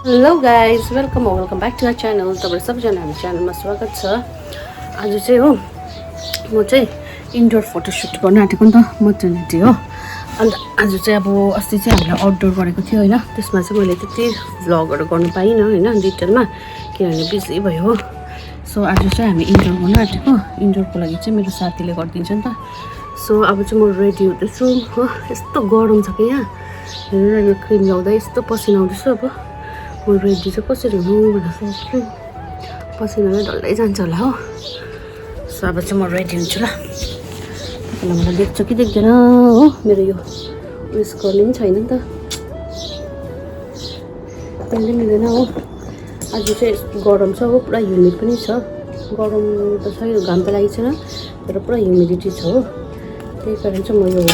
Hello guys welcome back to our channel. तपाईँ सबैजना हाम्रो च्यानलमा स्वागत छ। आज चाहिँ हो म चाहिँ इन्डोर फोटोसुट गर्न आँटेको नि त मटर्निटी हो। अन्त आज चाहिँ अब अस्ति चाहिँ हामीले आउटडोर गरेको थियो होइन, त्यसमा चाहिँ मैले त्यति भ्लगहरू गर्नु पाइनँ होइन डिटेलमा, किनभने बिजी भयो हो। सो आज चाहिँ हामी इन्डोर गर्न आँटेको। इन्डोरको लागि चाहिँ मेरो साथीले गरिदिन्छ नि त। सो अब चाहिँ म रेडी हुँदैछु हो। यस्तो गरम छ कि यहाँ, हेरेर क्रिम लगाउँदा यस्तो पसिना आउँदैछ। अब म रेडी चाहिँ कसरी हुनु भनेर सोच्छु, पसिनामै डल्लै जान्छ होला हो। सो अब चाहिँ म रेडी हुन्छु ल। तपाईँलाई मलाई देख्छ कि देख्दैन हो, मेरो यो उयस गर्ने पनि छैन नि त, कहिले मिलेन हो। आज चाहिँ गरम छ हो, पुरा ह्युमिड पनि छ। गरम त छ, यो घाम त लागेको छैन तर पुरा ह्युमिडिटी छ हो। त्यही कारण चाहिँ म यो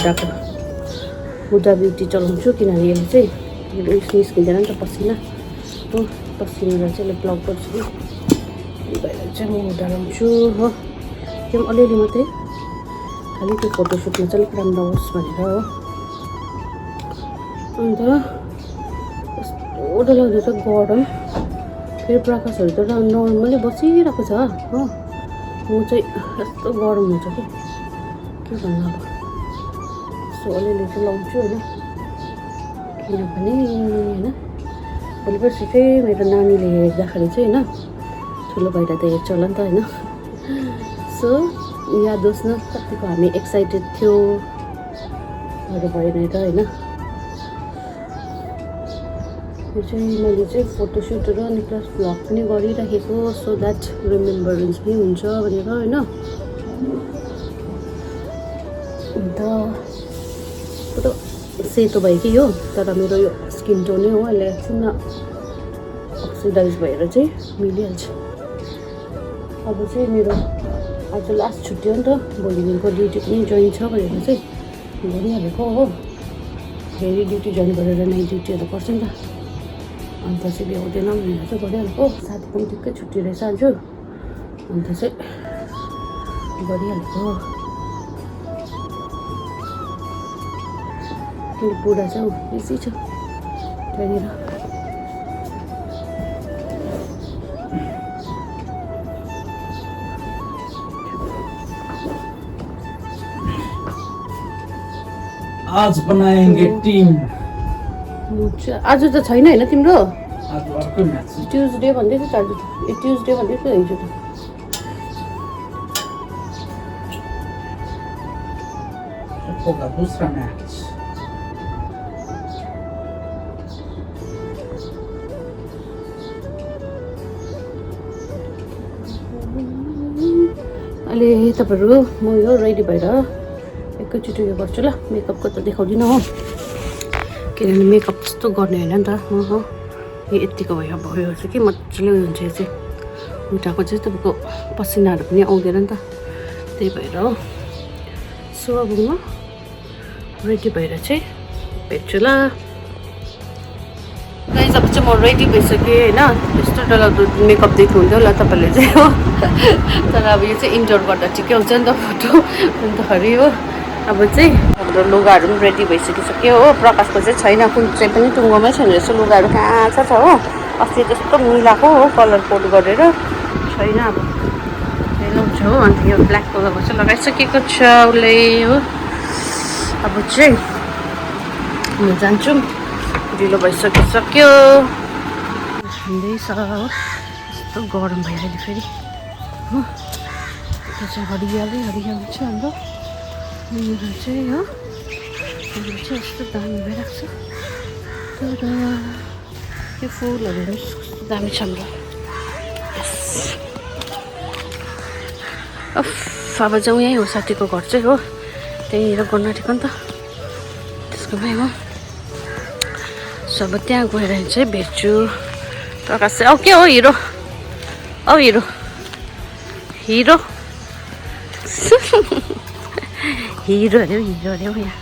हुडा ब्युटी चलाउँछु, किनभने यसले चाहिँ उयस निस्किँदैन नि त पसिना हो। पसिनालाई चाहिँ यसले ब्लक गर्छु कि, त्यही भएर चाहिँ म हुडा लाउँछु हो। त्यो पनि अलिअलि मात्रै, खालि त्यो फोटोसुटमा चाहिँ अलिक राम्रो होस् भनेर हो। अन्त यस्तो डरलाग्दो छ गरम, फेरि प्रकाशहरू त नर्मली बसिरहेको छ हो। म चाहिँ यस्तो गरम हुन्छ कि के भन्नु अब। सो अलिअलि चाहिँ लाउँछु होइन, किनभने होइन भोलि पर्सि चाहिँ मेरो नानीले हेर्दाखेरि चाहिँ होइन, ठुलो भएर त हेर्छ होला नि त होइन। सो याद होस् न कतिको हामी एक्साइटेड थियो भएन त होइन। यो चाहिँ मैले चाहिँ फोटोसुटहरू अनि प्लस भ्लग पनि गरिराखेको, सो द्याट रिमेम्बरेन्स पनि हुन्छ भनेर होइन। अन्त पुरा सेतो भयो कि यो, तर मेरो यो स्किन टोनै हो, यसले एकछिन अक्सिडाइज भएर चाहिँ मिलिहाल्छ। अब चाहिँ मेरो आज लास्ट छुट्टी हो नि त, भोलिदेखिको ड्युटी पनि जोइन छ भनेर चाहिँ गरिहालेको हो। फेरि ड्युटी जोइन गरेर नाइट ड्युटीहरू गर्छ नि त, अन्त चाहिँ भ्याउँदैन भनेर चाहिँ गरिहालेको। साथीको पनि ठिक्कै छुट्टी रहेछ आज, अन्त चाहिँ गरिहालेको। किन बुढा छ बिजी छ त्यहाँनिर। आज बनाएंगे टीम। आज त छैन होइन तिम्रो, आज अर्कै म्याच छ। ट्युजडे भन्दै थियो। आज ट्युजडे भन्दै थियो हिजो त। होगा दूसरा मैच। अहिले तपाईँहरू म यो रेडी भएर एकैचोटि उयो गर्छु ल। मेकअपको त देखाउँदिनँ हो, किनभने मेकअप त्यस्तो गर्ने होइन नि त हो। यो यत्तिको भयो चाहिँ कि मजाले उयो हुन्छ। यो चाहिँ उठाएको चाहिँ तपाईँको पसिनाहरू पनि आउँदैन नि त, त्यही भएर हो। सो अब म रेडी भएर चाहिँ भेट्छु ल। गाइस अब चाहिँ म रेडी भइसकेँ होइन। यस्तो डरलाग्दो मेकअप देख्नुहुन्थ्यो होला तपाईँले चाहिँ हो, तर अब यो चाहिँ इन्डोर गर्दा ठिकै हुन्छ नि त फोटो अन्तखेरि हो। अब चाहिँ हाम्रो लुगाहरू पनि रेडी भइसकिसक्यो हो। प्रकाशको चाहिँ छैन, कुन चाहिँ पनि टुङ्गोमै छैन रहेछ लुगाहरू, कहाँ छ हो। अस्ति त्यस्तो मिलाएको हो कलर कोड गरेर, छैन अब त्यही लाउँछ हो। अन्त यो ब्ल्याक कलरको चाहिँ लगाइसकेको छ उसले हो। अब चाहिँ म जान्छु, ढिलो भइसकिसक्यो हुँदैछ हो। यस्तो गरम भइहाल्यो फेरि हो। त्यो चाहिँ हरियाली छ हाम्रो मेरो चाहिँ हो। मेरो चाहिँ यस्तो दामी भइरहेको छ, तर यो फुलहरू पनि कस्तो दामी छ हाम्रो। अब जाउँ, यहीँ हो साथीको घर चाहिँ हो, त्यहीँनिर गर्न आँटेको नि त त्यसकोमै हो। सो अब त्यहाँ गएर चाहिँ भेट्छु प्रकाश चाहिँ। के हो हिरो, हिरो हिरो हिरो अरे हौ यहाँ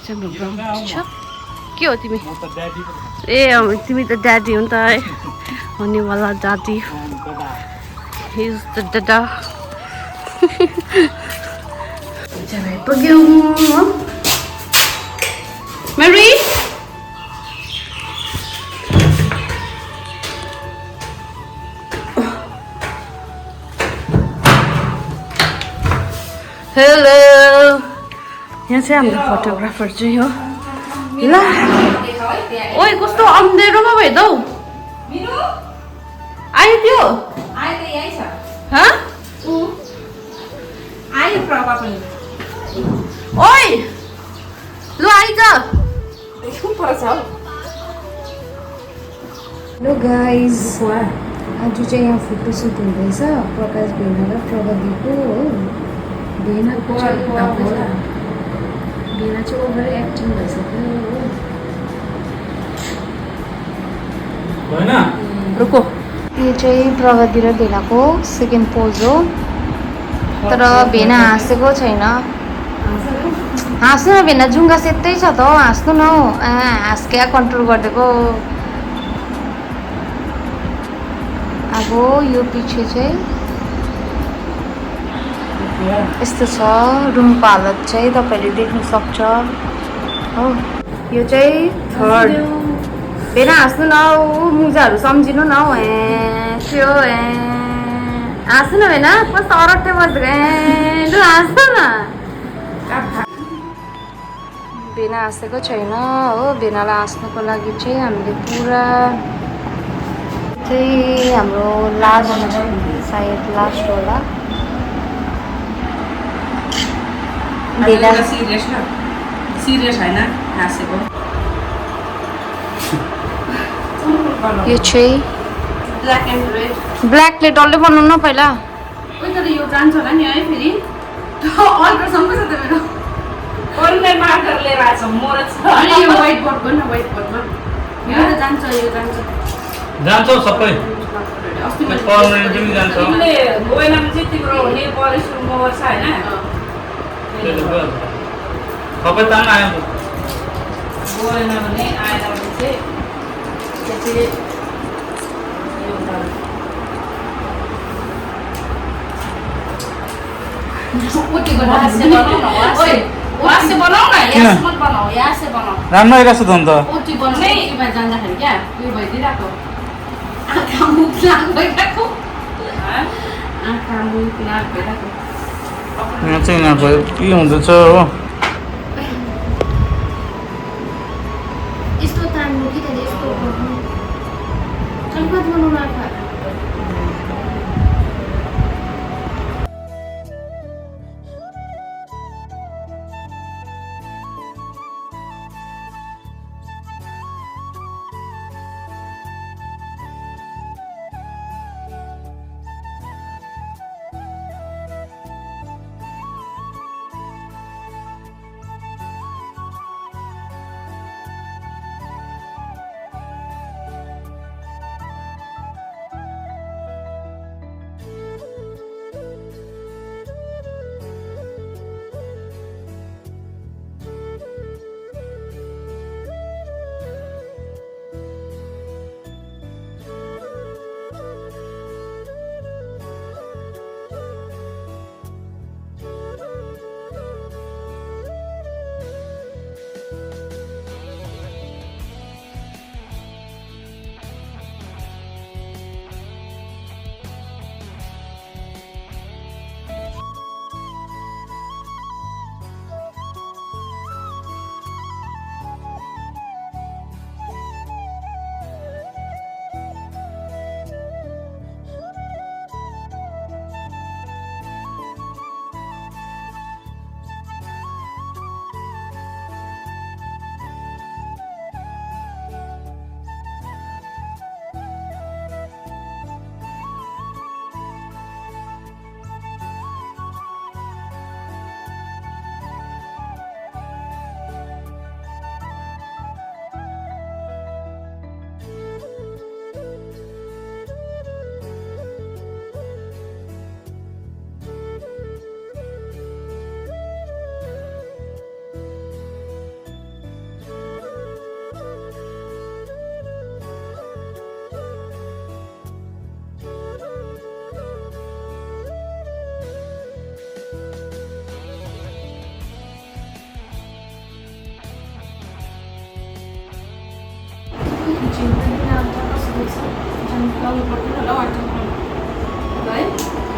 हाम्रो छ। के हो तिमी? ए तिमी त ड्याडी हो नि त है, हुनेवाला ड्याडी। हिज द दादा। पुग्यौँ। Marie? हेलो यहाँ चाहिँ हाम्रो फोटोग्राफर चाहिँ हो ल ओइ कस्तो अँधेरोमा भयो त हौ आयो त्यो ओइ लु आइज हेलो गाइज आज चाहिँ यहाँ फोटोसुट हुँदैछ प्रकाश भेना र प्रगतिको हो भेना चाहिँ ओभर एक्टिङ भइसक्यो हो रुको यो चाहिँ प्रगति र भेनाको सेकेन्ड पोज हो तर भेना हाँसेको छैन हाँस्नु न भेना जुङ्गा सेतै छ त हौ हाँस्नु न हौ हाँस्क्या कन्ट्रोल गरिदिएको अब यो पछि चाहिँ यस्तो छ रुमको हालत चाहिँ तपाईँले देख्न सक्छ हो यो चाहिँ थर्ड भेना हाँस्नु न हौ मुजाहरू सम्झिनु न हौ त्यो हाँस्नु न भेना कस्तो अरट्टै बसेको लु हाँस्नु न भेना हाँसेको छैन हो भेनालाई हाँस्नुको लागि चाहिँ हामीले पुरा चाहिँ हाम्रो लास्ट सायद लास्ट होला भेना सिरियस होइन हाँसेको यो चाहिँ ब्ल्याक एन्ड रेड ब्ल्याकले डल्लै बनाउनु न पहिला ओइ तर यो जान्छ होला नि है फेरि अल्ट्रासाउन्ड पो छ त मेरो अरूलाई मार्कर लिएर आएछ मोर अनि यो व्हाइट बोर्ड गर्नु व्हाइट बोर्डमा यो त जान्छ यो जान्छ जान्छ सबै अस्ति मैले पर्मनेन्ट पनि जान्छ तिमीले गएन भने चाहिँ तिम्रो हुने परिश्रम मोर छ होइन सबै तान आयो गएन भने आएन भने चाहिँ त्यो चाहिँ ओटी गर्नु वासे बनाऊ न ओइ वासे बनाऊ न यास मत बनाऊ यासे बनाऊ राम्रो आइरहेको छ त अन्त ओटी बनाउने ओटीमा जाँदाखेरि क्या यो भइदिरहेको आँखा मुख लाग भइरहेको आँखा मुख लाग भइरहेको यहाँ चाहिँ यिनीहरूको के हुँदैछ हो यस्तो तान्नु कि त्यहाँदेखि यस्तो गर्नु अलिकति बनाउनु आँखा है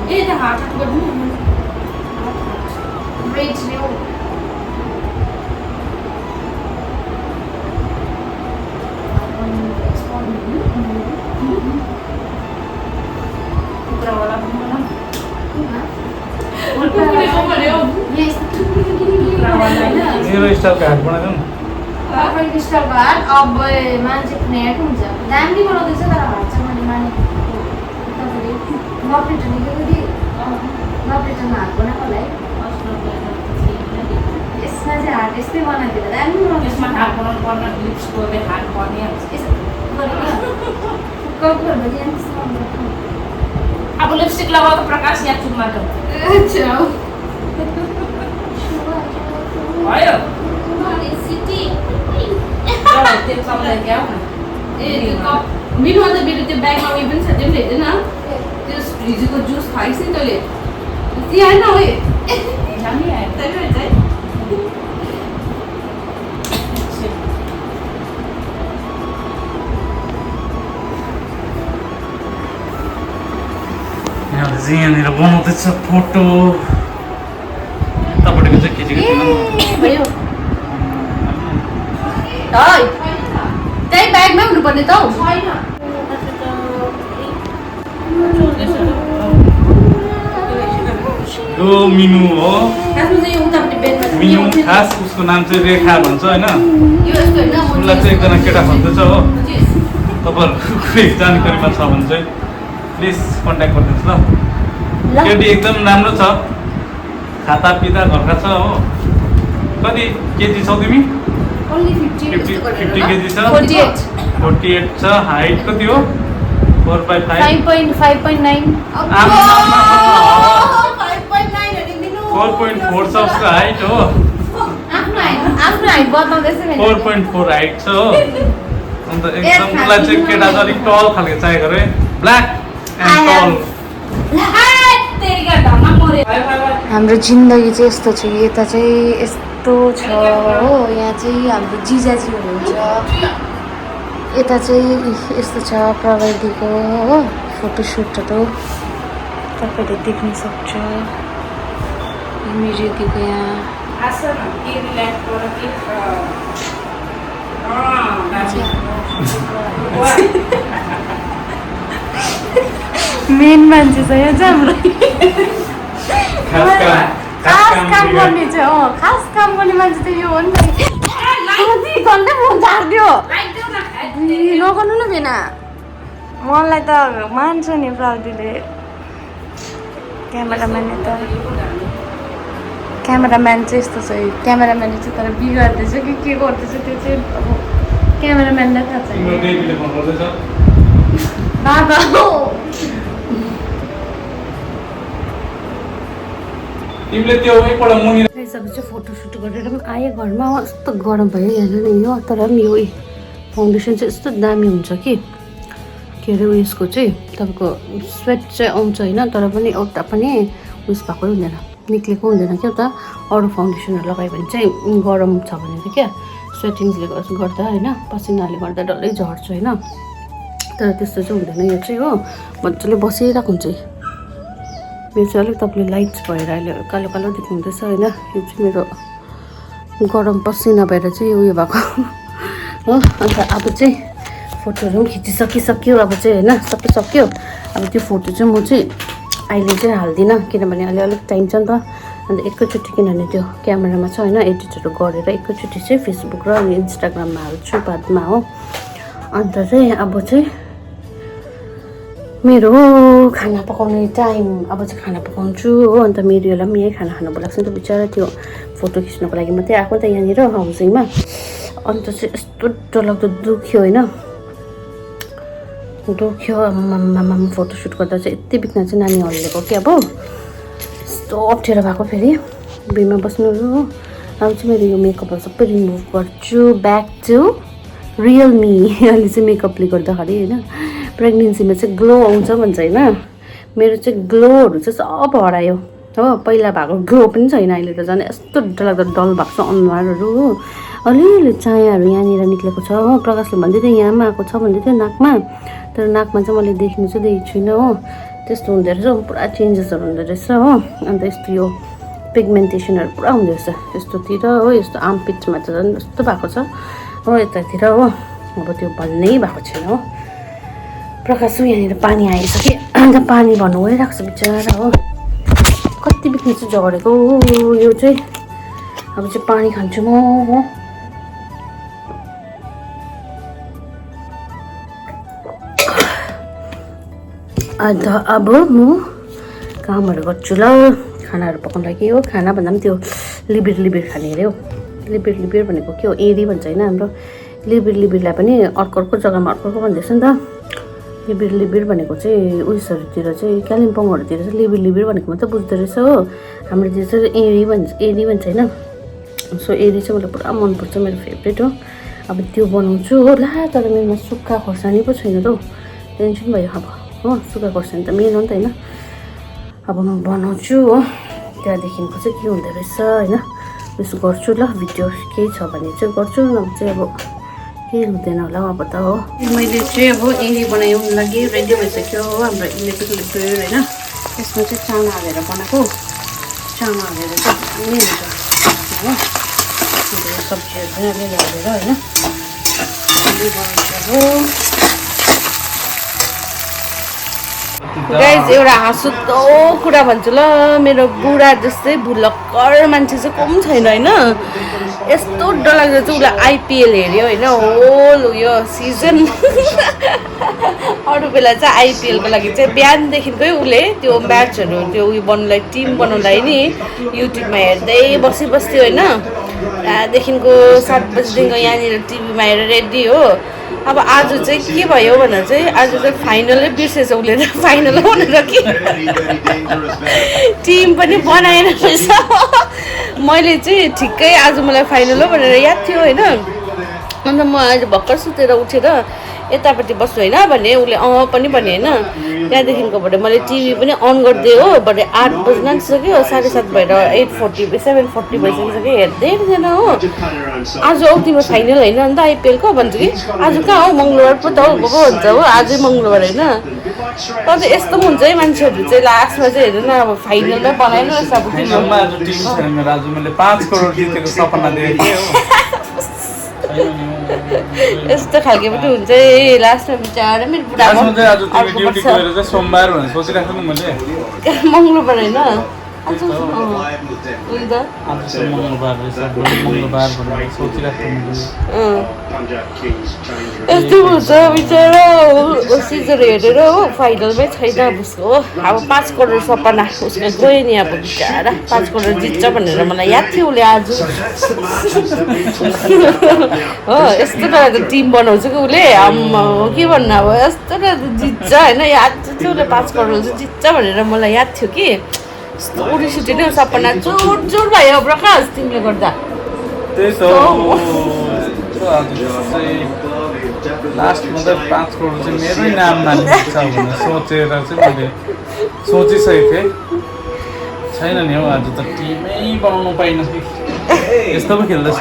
ए त हार्ट गरिदिनु बेच ल्याऊ मेरो स्टाइलको हात बनाइदिउँ न तपाईँको स्टाइलको हात अब मान्छेको नेट हुन्छ दामी बनाउँदैछ तर हात चाहिँ मैले मानेको तपाईँले नपरेटर निकै नपरेटरमा हात बनाएको होला है यसमा चाहिँ हात यस्तै बनाइदिएर दामी बनाउँदैछ यसमा हात बनाउनु पर्ने लिप्सको हात पर्ने अब लिपस्टिक लगाउँदा प्रकाश यहाँ चुकमा त भयो त्यो चम्लाई क्या मिठो अन्त मेरो त्यो ब्यागमा उयो पनि छ त्यो पनि हेर्दैन त्यो हिजोको जुस खाइस् नि तैँले त्यहाँ होइन है दामी आयो यहाँनिर बनाउँदैछ फोटो तपाईँको चाहिँ केटीको भयो त्यही ब्यागमै हुनुपर्ने त हौ यो मिनु हो आफ्नो चाहिँ उतापट्टि बेडमा मिनु खास उसको नाम चाहिँ रेखा भन्छ होइन यो यस्तो होइन उसलाई चाहिँ एकजना केटा खोज्दैछ हो तपाईँहरूको कुनै जानकारीमा छ भने चाहिँ प्लिज कन्ट्याक्ट गरिदिनुहोस् ल केटी एकदम राम्रो छ खाता पिता घरका छ हो कति केजी छौ तिमी only 50 केजी छ 48 48 छ हाइट कति हो 4.5 5.9 4.4 छ उसको हाइट हो आफ्नो हाइट बताउँदैछ 4.4 हाइट छ हो अन्त एकदम उसलाई चाहिँ केटा चाहिँ अलिक टल खालको चाहिएको रे ब्ल्याक एन्ड टल हाम्रो जिन्दगी चाहिँ यस्तो छ यता चाहिँ यस्तो छ हो यहाँ चाहिँ हाम्रो जिजाजी हुनुहुन्छ यता चाहिँ यस्तो छ प्रविधिको हो फोटोसुटहरू तपाईँले देख्न सक्छ मेरो दिदीको यहाँ मेन मान्छे छ यहाँ चाहिँ हाम्रो खास काम गर्ने चाहिँ हो खास काम गर्ने मान्छे चाहिँ यो हो नि त फोन झारिदियो नगर्नु न बिना मलाई त मान्छ नि प्रविधिले क्यामेराम्यान चाहिँ यस्तो छ क्यामेराम्यानले चाहिँ तर बिगार्दैछ कि के गर्दैछ त्यो चाहिँ अब क्यामेराम्यानलाई थाहा छ दादा तिमीले त्यो एकपल्ट मुनि चाहिँ फोटोसुट गरेर पनि आएँ घरमा यस्तो गरम भयो हेर्नु नि यो तर पनि यो फाउन्डेसन चाहिँ यस्तो दामी हुन्छ कि के अरे उयसको चाहिँ तपाईँको स्वेट चाहिँ आउँछ होइन तर पनि एउटा पनि उयस भएकै हुँदैन निक्लेको हुँदैन क्या त अरू फाउन्डेसनहरू लगायो भने चाहिँ गरम छ भने चाहिँ क्या स्वेटिङ्सले गर्दा होइन पसिनाले गर्दा डल्लै झर्छ होइन तर त्यस्तो चाहिँ हुँदैन यो चाहिँ हो मजाले बसिरहेको हुन्छ मेरो चाहिँ अलिक तपाईँले लाइट्स भएर अहिले कालो कालो देख्नुहुँदैछ होइन यो चाहिँ मेरो गरम पसिना भएर चाहिँ उयो भएको हो अन्त अब चाहिँ फोटोहरू पनि खिचिसकिसक्यो अब चाहिँ होइन सबै सक्यो अब त्यो फोटो चाहिँ म चाहिँ अहिले चाहिँ हाल्दिनँ किनभने अहिले अलिक टाइम छ नि त अन्त एकैचोटि किनभने त्यो क्यामेरामा छ होइन एडिटहरू गरेर एकैचोटि चाहिँ फेसबुक र इन्स्टाग्राममा हाल्छु बादमा हो अन्त चाहिँ अब चाहिँ मेरो खाना पकाउने टाइम अब चाहिँ खाना पकाउँछु हो अन्त मेरीलाई पनि यही खाना खानु बोलाएको छ नि त बिचरा त्यो फोटो खिच्नको लागि मात्रै आएको नि त यहाँनिर हाउसिङमा अन्त चाहिँ यस्तो डरलाग्दो दुख्यो होइन दुख्यो आमामा फोटोसुट गर्दा चाहिँ यति बित्न चाहिँ नानी हल्लेको कि अब यस्तो अप्ठ्यारो भएको फेरि बिमा बस्नु हो अब चाहिँ मेरो यो मेकअपहरू सबै रिमुभ गर्छु ब्याक टु रियल मी अहिले चाहिँ मेकअपले गर्दाखेरि होइन प्रेग्नेन्सीमा चाहिँ ग्लो आउँछ भन्छ होइन मेरो चाहिँ ग्लोहरू चाहिँ सब हरायो हो पहिला भएको ग्लो पनि छैन अहिले त झन् यस्तो डरलाग्दो डल भएको छ अनुहारहरू हो अलिअलि चायाहरू यहाँनिर निक्लेको छ हो प्रकाशले भन्दै थियो यहाँ पनि आएको छ भन्दै थियो नाकमा तर नाकमा चाहिँ मैले देख्नु चाहिँ देखेको छुइनँ हो त्यस्तो हुँदो रहेछ पुरा चेन्जेसहरू हुँदो रहेछ हो अन्त यस्तो यो पिगमेन्टेसनहरू पुरा हुँदो रहेछ यस्तोतिर हो यस्तो आर्मपिटमा त झन् यस्तो भएको छ हो यतातिर हो अब त्यो भन्नै भएको छैन हो प्रकाश यहाँनिर पानी आएछ कि अन्त पानी भन्नु गइरहेको छ बिचरा हो कति बित्नु चाहिँ झरेको यो चाहिँ अब चाहिँ पानी खान्छु म हो अन्त अब म कामहरू गर्छु ल खानाहरू पकाउनु लागि हो खाना भन्दा पनि त्यो लिबिर खाने अरे हो लिबिर भनेको के हो एरी भन्छ होइन हाम्रो लिबिरलाई पनि अर्को जग्गामा अर्को भन्दैछ नि त लिबिर भनेको चाहिँ उयसहरूतिर चाहिँ कालिम्पोङहरूतिर चाहिँ लिबिर भनेको मात्रै बुझ्दो रहेछ हो हाम्रोतिर चाहिँ एरी भन्छ होइन सो एरी चाहिँ मलाई पुरा मनपर्छ मेरो फेभरेट हो अब त्यो बनाउँछु हो ला तर मेरोमा सुक्खा खोर्सानी पो छैन त हौ टेन्सन भयो अब हो सुक्खा खोर्सानी त मेन हो नि त होइन अब म बनाउँछु हो त्यहाँदेखिको चाहिँ के हुँदो रहेछ होइन उयस गर्छु ल भिडियो केही छ भने चाहिँ गर्छु नभए चाहिँ अब केही हुँदैन होला अब त हो मैले चाहिँ अब एरी बनाउनु लागि रेडी भइसक्यो हो हाम्रो इलेक्ट्रिक लिबिर होइन यसमा चाहिँ चाना हालेर बनाएको चाना हालेर चाहिँ दामी हुन्छ हो अन्त यो सब्जीहरू पनि अलिअलि हालेर होइन बनाउँछु गाइज एउटा हाँसुदो कुरा भन्छु ल मेरो बुढा जस्तै भुलक्कर मान्छे चाहिँ कोही छैन होइन यस्तो डरलाग्दो चाहिँ उसलाई आइपिएल हेऱ्यो होइन होल उयो सिजन अरू बेला चाहिँ आइपिएलको लागि चाहिँ बिहानदेखिकै उसले त्यो म्याचहरू त्यो उयो बनाउनलाई टिम बनाउनलाई नि युट्युबमा हेर्दै बस्थ्यो होइन त्यहाँदेखिको 7 बजीदेखिको यहाँनिर टिभीमा हेरेर रेडी हो अब आज चाहिँ के भयो भनेर चाहिँ आज चाहिँ फाइनलै बिर्सेछ उसले फाइनल भनेर कि टिम पनि बनाएन रहेछ मैले चाहिँ ठिक्कै आज मलाई फाइनल हो भनेर याद थियो होइन अन्त म आज भर्खर सुतेर उठेर यतापट्टि बस्नु होइन भने उसले पनि भने होइन त्यहाँदेखिको मैले टिभी पनि अन गरिदिएँ हो भरे 8 बज्न आँटिसक्यो 7:30 भएर 7:40 भइसकिसक्यो हेर्दैन हो आज औ तिम्रो फाइनल होइन अन्त आइपिएलको भन्छु कि आज कहाँ हो मङ्गलबार पो त हो भन्छ हो आजै मङ्गलबार होइन तर यस्तो पनि हुन्छ है मान्छेहरू चाहिँ लास्टमा चाहिँ हेर्नु न अब फाइनलमै बनाएन रहेछ अब मैले 5 करोड जितेको सपना देखेको यस्तो खालके पनि हुन्छ है लास्टमा बिचारा मेरो बुढाको सोमबार भनेर सोचिरहेको नि मैले मङ्गलबार होइन यस्तो हुन्छ बिचरा सिजर हेरेर हो फाइनलमै छैन उसको हो अब 5 करोड सपना उसको गयो नि अब बिचरा 5 करोड जित्छ भनेर मलाई याद थियो उसले आज हो यस्तो डरलाग्दो टिम बनाउँछ कि उसले के भन्नु अब यस्तो डरलाग्दो जित्छ होइन याद थियो उसले 5 करोड चाहिँ जित्छ भनेर मलाई याद थियो कि यस्तो उडीसुटी नै सपना चुर भयो प्रकाश तिमीले गर्दा त्यही त लास्टमा त 5 करोड चाहिँ मेरै नाममा छ भनेर सोचेर चाहिँ मैले सोचिसकेको थिएँ छैन नि हौ आज त टिमै बनाउनु पाइनँ यस्तो पो खेल्दैछ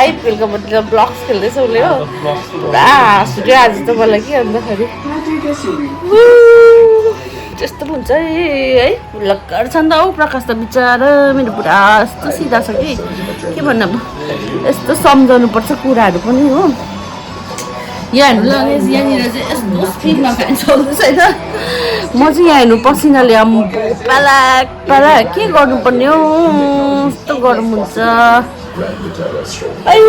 आइपिएलको मतलब ब्लग्स खेल्दैछ उसले हो पुरा हाँसुट्यो आज त मलाई कि अन्तखेरि त्यस्तो हुन्छ है लक्कर छ नि त हौ प्रकाश त बिचरा मेरो पुरा यस्तो सिधा छ कि के भन्नु अब यस्तो सम्झाउनु पर्छ कुराहरू पनि हो यहाँ हेर्नु ल यहाँनिर चाहिँ यस्तो स्पिडमा फ्यान चल्दैछ होइन म चाहिँ यहाँ हेर्नु पसिनाले पालाक के गर्नुपर्ने हो यस्तो गरम हुन्छ आयो